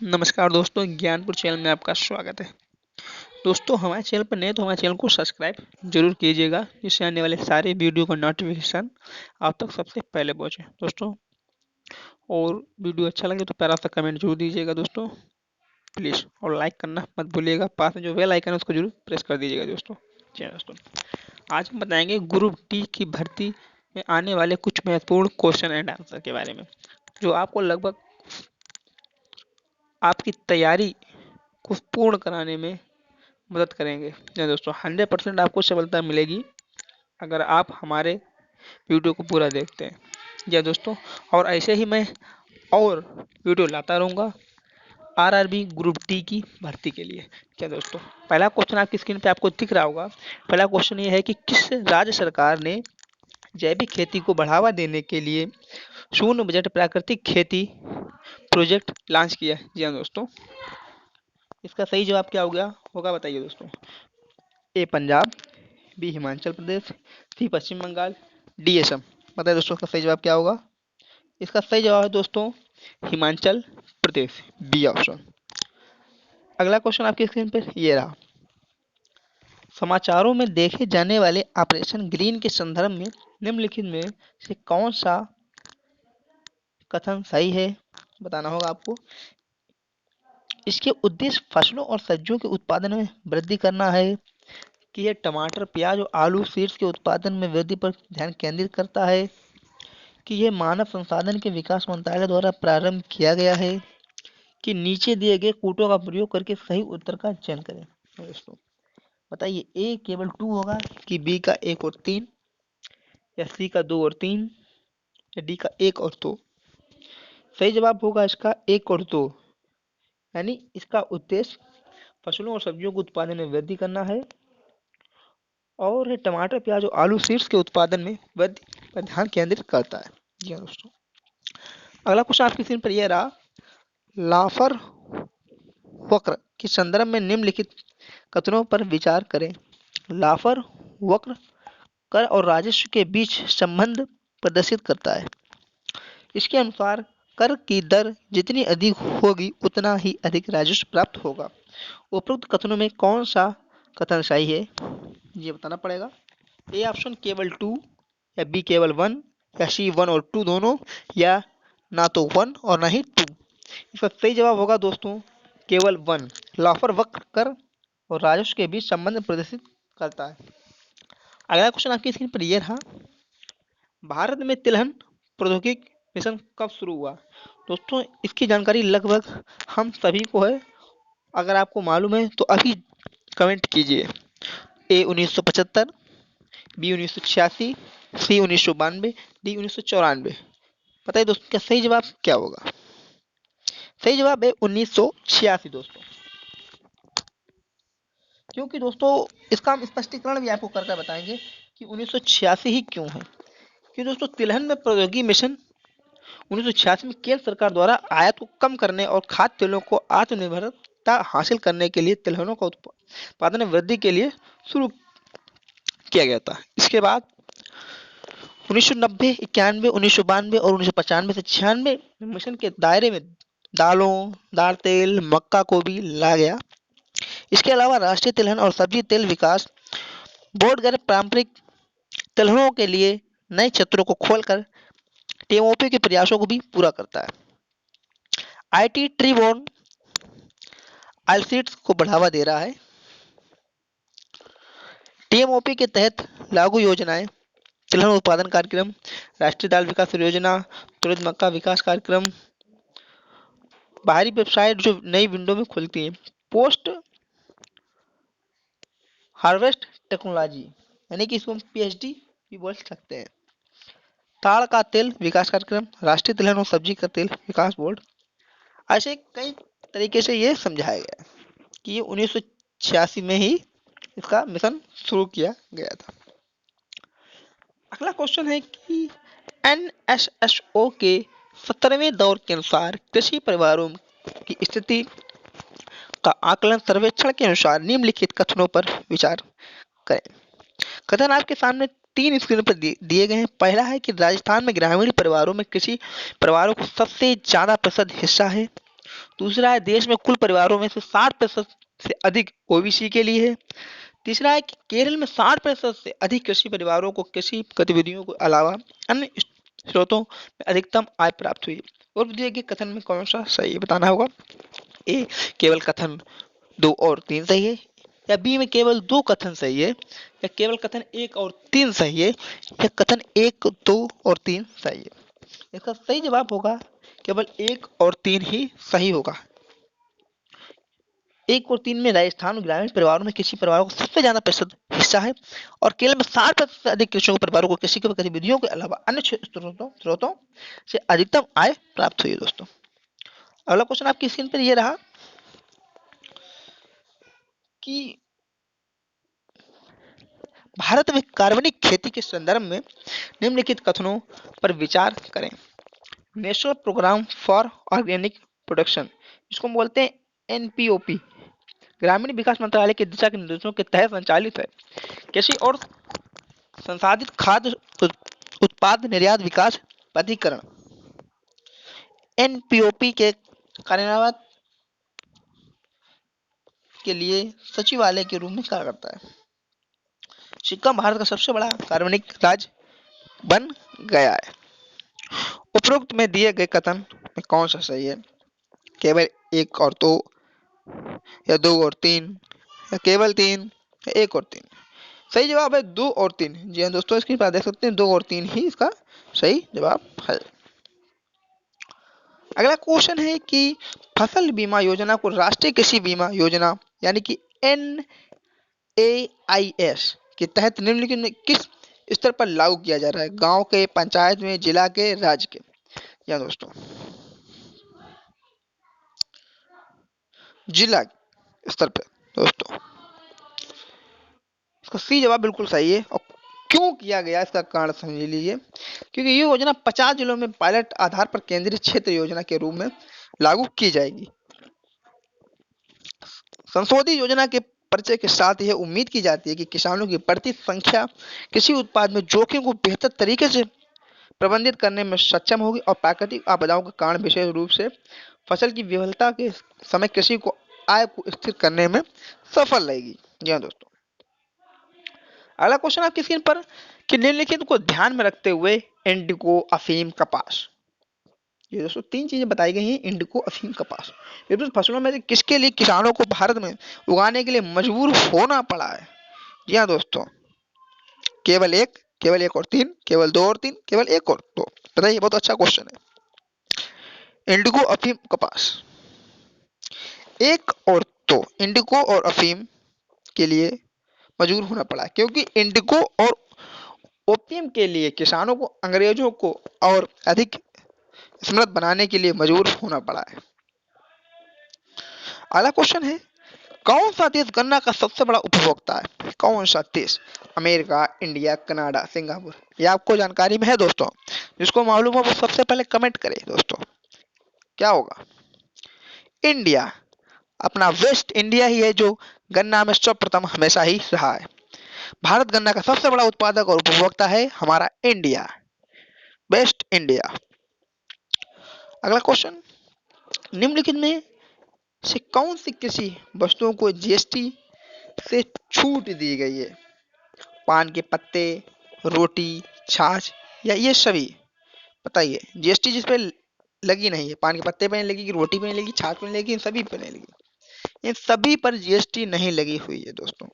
नमस्कार दोस्तों, ज्ञानपुर चैनल में आपका स्वागत है। दोस्तों, हमारे चैनल पर नए तो हमारे चैनल को सब्सक्राइब जरूर कीजिएगा, जिससे आने वाले सारे वीडियो का नोटिफिकेशन आप तक सबसे पहले पहुंचे दोस्तों। और वीडियो अच्छा लगे तो प्यारा सा कमेंट जरूर दीजिएगा दोस्तों, प्लीज़। और लाइक करना मत भूलिएगा, पास में जो बेल आइकन है उसको जरूर प्रेस कर दीजिएगा दोस्तों। चलिए दोस्तों, आज हम बताएंगे ग्रुप डी की भर्ती में आने वाले कुछ महत्वपूर्ण क्वेश्चन एंड आंसर के बारे में, जो आपको लगभग आपकी तैयारी को पूर्ण कराने में मदद करेंगे। जी दोस्तों, 100% आपको सफलता मिलेगी अगर आप हमारे वीडियो को पूरा देखते हैं। जी दोस्तों, और ऐसे ही मैं और वीडियो लाता रहूँगा आरआरबी ग्रुप डी की भर्ती के लिए। क्या दोस्तों, पहला क्वेश्चन आपकी स्क्रीन पे आपको दिख रहा होगा। पहला क्वेश्चन ये है कि किस राज्य सरकार ने जैविक खेती को बढ़ावा देने के लिए शून्य बजट प्राकृतिक खेती प्रोजेक्ट लॉन्च किया है? जी हाँ दोस्तों, इसका सही जवाब क्या हो गया होगा, बताइए दोस्तों। ए पंजाब, बी हिमाचल प्रदेश, सी पश्चिम बंगाल, डी असम। बताइए दोस्तों, इसका सही जवाब क्या होगा। इसका सही जवाब है दोस्तों हिमाचल प्रदेश, बी ऑप्शन। अगला क्वेश्चन आपकी स्क्रीन पर ये रहा। समाचारों में देखे जाने वाले ऑपरेशन ग्रीन के संदर्भ में निम्नलिखित में से कौन सा कथन सही है, बताना होगा आपको। इसके उद्देश्य फसलों और सब्जियों के उत्पादन में वृद्धि करना है, कि यह टमाटर, प्याज और आलू सीड्स के उत्पादन में वृद्धि पर ध्यान केंद्रित करता है, कि यह मानव संसाधन के विकास मंत्रालय द्वारा प्रारंभ किया गया है, कि नीचे दिए गए कूटों का प्रयोग करके सही उत्तर का चयन करें। दोस्तों बताइए, ए केवल 2 होगा, कि बी का 1 और 3, या सी का 2 और 3, या डी का 1 और 2। सही जवाब होगा इसका 1 और 2, यानी इसका उद्देश्य फसलों और सब्जियों के उत्पादन में वृद्धि करना है, और ये टमाटर, प्याज और आलू सीड्स के उत्पादन में वृद्धि पर ध्यान केंद्रित करता है। जी हाँ दोस्तों, अगला क्वेश्चन आपकी स्क्रीन पर यह रहा। लाफर वक्र के संदर्भ में निम्नलिखित कथनों पर विचार करें। लाफर वक्र कर और राजस्व के बीच संबंध प्रदर्शित करता है। इसके अनुसार कर की दर जितनी अधिक होगी उतना ही अधिक राजस्व प्राप्त होगा। उपरोक्त कथनों में कौन सा कथन सही है, ये बताना पड़ेगा। ए ऑप्शन केवल 2, या बी केवल 1, या सी 1 और 2 दोनों, या ना तो 1 और ना ही 2। इसका सही जवाब होगा दोस्तों केवल 1। लाफर वक्र कर और राजस्व के बीच संबंध प्रदर्शित करता है। अगला क्वेश्चन आपकी स्क्रीन पर यह रहा। भारत में तिलहन प्रौद्योगिकी मिशन कब शुरू हुआ? दोस्तों, इसकी जानकारी लगभग हम सभी को है। अगर आपको मालूम है तो अभी कमेंट कीजिए। ए 1975, बी 1986, सी 1992, डी 1994। बताइए दोस्तों, क्या सही जवाब क्या होगा। सही जवाब है 1986 दोस्तों। क्योंकि दोस्तों इसका हम स्पष्टीकरण भी आपको करके बताएंगे कि 1986 ही क्यों है। कि दोस्तों तिलहन में प्रौद्योगिकी मिशन 1986 में केंद्र सरकार द्वारा आयात को कम करने और खाद्य तेलों को आत्मनिर्भरता हासिल करने के लिए तिलहनों का उत्पादन में वृद्धि के लिए शुरू किया गया था। इसके बाद 1990, 91, 1992 और 1995 से 96 मिशन के दायरे में दालों, दाल तेल, मक्का को भी लाया गया। इसके अलावा राष्ट्रीय तिलहन और सब्जी तेल विकास बोर्ड गैर पारंपरिक तिलहनों के लिए नए क्षेत्रों को खोलकर टीएमओपी के प्रयासों को भी पूरा करता है। आईटी ट्रीबोर्न ऑइलसीड्स को बढ़ावा दे रहा है। टीएमओपी के तहत लागू योजनाएं, तिलहन उत्पादन कार्यक्रम, राष्ट्रीय दाल विकास योजना, तुरंत मक्का विकास कार्यक्रम, बाहरी वेबसाइट जो नई विंडो में खुलती है, पोस्ट हार्वेस्ट टेक्नोलॉजी, यानी कि इसको हम पीएचडी भी बोल सकते हैं। ताड़ का तेल विकास कार्यक्रम, राष्ट्रीय तिलहन और सब्जी का तेल विकास बोर्ड। ऐसे कई तरीके से ये समझाया गया कि ये 1986 में ही इसका मिशन शुरू किया गया था। अगला क्वेश्चन है कि एनएसएसओ के 17वें दौर के अनुसार कृषि परिवारों की स्थिति का आकलन सर्वेक्षण के अनुसार निम्नलिखित कथनों पर विचार करें। कथन आपके सामने 3 स्क्रीन पर दिए गए हैं। पहला है कि राजस्थान में ग्रामीण परिवारों में कृषि परिवारों को सबसे ज्यादा प्रतिशत हिस्सा है। दूसरा है देश में कुल परिवारों में से 60% से अधिक ओबीसी के लिए है। तीसरा है कि केरल में 60% से अधिक कृषि परिवारों को कृषि गतिविधियों के अलावा अन्य स्रोतों में अधिकतम आय प्राप्त हुई। और दिए गए कथन में कौन सा सही है बताना होगा। ए केवल कथन 2 और 3 सही है, या बी में केवल 2 कथन सही है, या केवल कथन 1 और 3 सही है, या कथन 1, 2 और 3 सही है। इसका सही जवाब होगा केवल 1 और 3 ही सही होगा। 1 और 3 में राजस्थान ग्रामीण परिवारों में कृषि परिवारों का सबसे ज्यादा प्रतिशत हिस्सा है, और केरल में 60% से अधिक कृषकों परिवारों को कृषि की गतिविधियों के अलावा अन्य स्रोतों से अधिकतम आय प्राप्त हुई है दोस्तों। अगला क्वेश्चन आपकी स्क्रीन पर यह रहा कि भारत में कार्बनिक खेती के संदर्भ में निम्नलिखित कथनों पर विचार करें। National programme for organic production, इसको बोलते हैं एनपीओपी, ग्रामीण विकास मंत्रालय के दिशा के निर्देशों के तहत संचालित है। कृषि और संसाधित खाद्य उत्पाद निर्यात विकास प्राधिकरण एनपीओपी के कार्यान्वयन के लिए सचिवालय के रूप में कार्य करता है। सिक्किम भारत का सबसे बड़ा कार्बनिक राज्य बन गया है। उपरोक्त में दिए गए कथन में कौन सा सही है। केवल 1 और 2, या 2 और 3, या केवल 3, या 1 और 3। सही जवाब है 2 और 3। जी हाँ दोस्तों, इसकी बात देख सकते हैं 2 और 3 ही इसका सही जवाब है। अगला क्वेश्चन है कि फसल बीमा योजना को राष्ट्रीय कृषि बीमा योजना यानी कि NAIS के तहत निम्नलिखित में किस स्तर पर लागू किया जा रहा है। गांव के, पंचायत में, जिला के, राज्य के। या दोस्तों जिला स्तर पर दोस्तों, इसका सी जवाब बिल्कुल सही है। और क्यों किया गया इसका कारण समझ लीजिए। क्योंकि ये योजना 50 जिलों में पायलट आधार पर केंद्रीय क्षेत्र योजना के रूप में लागू की जाएगी। संशोधित योजना के परिचय के साथ यह उम्मीद की जाती है कि किसानों की बढ़ती संख्या कृषि उत्पाद में जोखिम को बेहतर तरीके से प्रबंधित करने में सक्षम होगी और प्राकृतिक आपदाओं के कारण विशेष रूप से फसल की विफलता के समय कृषि को आय को स्थिर करने में सफल रहेगी। जी हाँ दोस्तों, अगला क्वेश्चन आपकी स्क्रीन पर कि निम्नलिखित को ध्यान में रखते हुए इंडिगो, अफीम, कपास, ये दोस्तों 3 चीजें बताई गई हैं। इंडिगो, अफीम, कपास, ये तो फसलों में से किसके लिए किसानों को भारत में उगाने के लिए मजबूर होना पड़ा है। जी हाँ दोस्तों, केवल 1, केवल 1 और 3, केवल 2 और 3, केवल 1 और 2। बताइए, बहुत अच्छा क्वेश्चन है। इंडिगो, अफीम, कपास। 1 और 2, इंडिगो और अफीम के लिए मजबूर होना पड़ा क्योंकि इंडिगो और ओपियम के लिए किसानों को अंग्रेजों को और अधिक समृद्ध बनाने के लिए मजबूर होना पड़ा है। अगला क्वेश्चन है, कौन सा देश गन्ना का सबसे बड़ा उपभोक्ता है। कौन सा देश। America, India, Canada, Singapore. ये आपको जानकारी में है दोस्तों। जिसको मालूम हो वो सबसे पहले कमेंट करे दोस्तों। क्या होगा। इंडिया। अपना वेस्ट इंडिया ही है जो गन्ना में सर्वप्रथम हमेशा ही रहा है। भारत गन्ना का सबसे बड़ा उत्पादक और उपभोक्ता है हमारा इंडिया, वेस्ट इंडिया। अगला क्वेश्चन, निम्नलिखित में से कौन सी कृषि वस्तुओं को जीएसटी से छूट दी गई है। पान के पत्ते, रोटी, छाछ, या ये सभी। बताइए, जीएसटी जिस पे लगी नहीं है, पान के पत्ते पे नहीं लगेगी, रोटी पे नहीं लगेगी, छाछ पे नहीं लगेगी, इन सभी पे नहीं लगेगी। इन सभी पर जीएसटी नहीं लगी हुई है दोस्तों।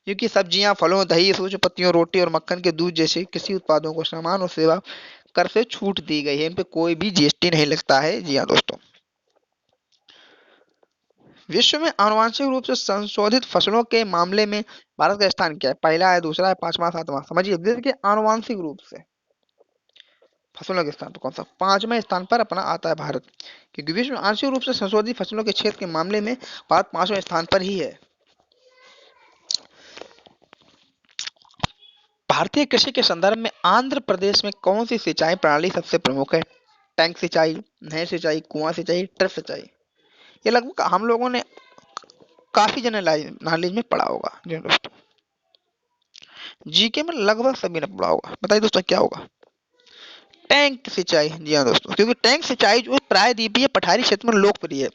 क्योंकि सब्जियां, फलों, दही, सूच, पत्तियों, रोटी और मक्खन के दूध जैसे कृषि उत्पादों को सामान और सेवा कर से छूट दी गई है। इन पे कोई भी जीएसटी नहीं लगता है। जी हाँ दोस्तों, विश्व में आनुवांशिक रूप से संशोधित फसलों के मामले में भारत का स्थान क्या है। पहला है, दूसरा है, पांचवा, सातवां। समझिए, देखिए आनुवांशिक रूप से फसलों के स्थान पर कौन सा 5वें स्थान पर अपना आता है भारत। क्योंकि विश्व में आंशिक रूप से संशोधित फसलों के क्षेत्र के मामले में भारत 5वें स्थान पर ही है। भारतीय कृषि के संदर्भ में आंध्र प्रदेश में कौन सी सिंचाई प्रणाली सबसे प्रमुख है। टैंक सिंचाई, नहर सिंचाई, कुआं सिंचाई, ड्रिप सिंचाई। ये लगभग हम लोगों ने काफी जनरल नॉलेज में पढ़ा होगा। जी दोस्तों, जीके में लगभग सभी ने पढ़ा होगा। बताइए दोस्तों क्या होगा। टैंक सिंचाई। जी हाँ दोस्तों, क्योंकि टैंक सिंचाई जो प्रायद्वीपीय पठारी क्षेत्र में लोकप्रिय है,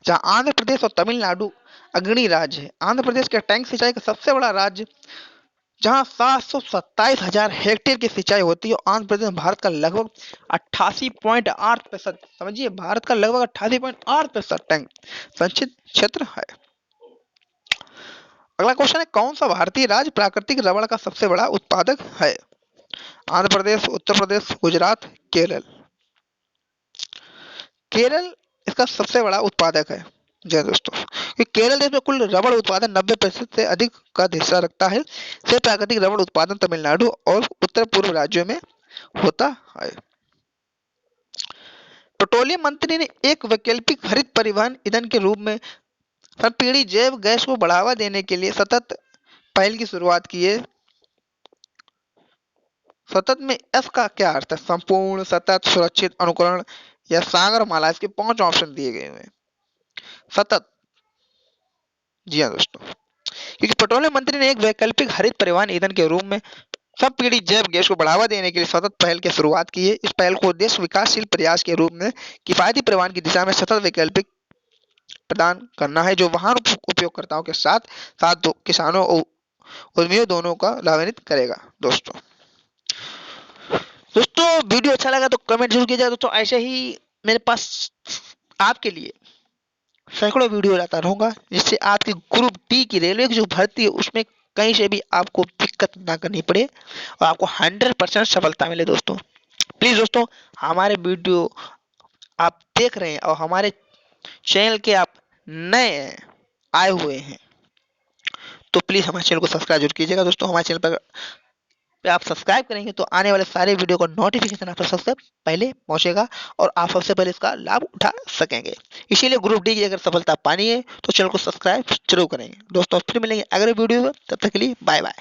जहाँ आंध्र प्रदेश और तमिलनाडु अग्रणी राज्य है। आंध्र प्रदेश का टैंक सिंचाई का सबसे बड़ा राज्य, जहाँ 727,000 हेक्टेयर की सिंचाई होती है। आंध्र प्रदेश में भारत का लगभग 88.8%, समझिए भारत का लगभग 88.8% टैंक संचित क्षेत्र है। अगला क्वेश्चन है, कौन सा भारतीय राज्य प्राकृतिक रबड़ का सबसे बड़ा उत्पादक है? आंध्र प्रदेश, उत्तर प्रदेश, गुजरात, केरल। केरल इसका सबसे बड़ा उत्पादक है। जी हाँ दोस्तों, कि केरल देश में कुल रबड़ उत्पादन 90% से अधिक का हिस्सा रखता है। से प्राकृतिक रबड़ उत्पादन तमिलनाडु और उत्तर पूर्व राज्यों में होता है। पेट्रोलियम मंत्री ने एक वैकल्पिक हरित परिवहन ईंधन के रूप में संपीड़ित जैव गैस को बढ़ावा देने के लिए सतत पहल की शुरुआत की है। सतत में एस का क्या अर्थ है? संपूर्ण, सतत, सुरक्षित, अनुकरण या सागर माला। इसके 5 ऑप्शन दिए गए हैं। सतत। जी हाँ दोस्तों, क्योंकि पेट्रोलियम मंत्री ने एक वैकल्पिक हरित परिवहन ईंधन के रूप में संपीड़ित जैव गैस को बढ़ावा देने के लिए सतत पहल की शुरुआत की है। इस पहल को उद्देश्य विकासशील प्रयास के रूप में किफायती परिवहन की दिशा में सतत वैकल्पिक प्रदान करना है, जो वाहन उपयोगकर्ताओं के साथ साथ किसानों और उद्यमियों दोनों का लाभान्वित करेगा। दोस्तों वीडियो अच्छा लगा तो कमेंट जरूर कीजिएगा दोस्तों। ऐसे ही मेरे पास आपके लिए सैकड़ों वीडियो लाता रहूंगा, जिससे आपकी ग्रुप डी की रेलवे की जो भर्ती है उसमें कहीं से भी आपको दिक्कत ना करनी पड़े और आपको 100% सफलता मिले। दोस्तों प्लीज दोस्तों, हमारे वीडियो आप देख रहे हैं और हमारे चैनल के आप नए आए हुए हैं तो प्लीज हमारे चैनल को सब्सक्राइब जरूर कीजिएगा। दोस्तों हमारे चैनल पर आप सब्सक्राइब करेंगे तो आने वाले सारे वीडियो का नोटिफिकेशन आप तक सबसे पहले पहुंचेगा और आप सबसे पहले इसका लाभ उठा सकेंगे। इसीलिए ग्रुप डी की अगर सफलता पानी है तो चैनल को सब्सक्राइब जरूर करेंगे। दोस्तों फिर मिलेंगे अगले वीडियो में, तब तक के लिए बाय बाय।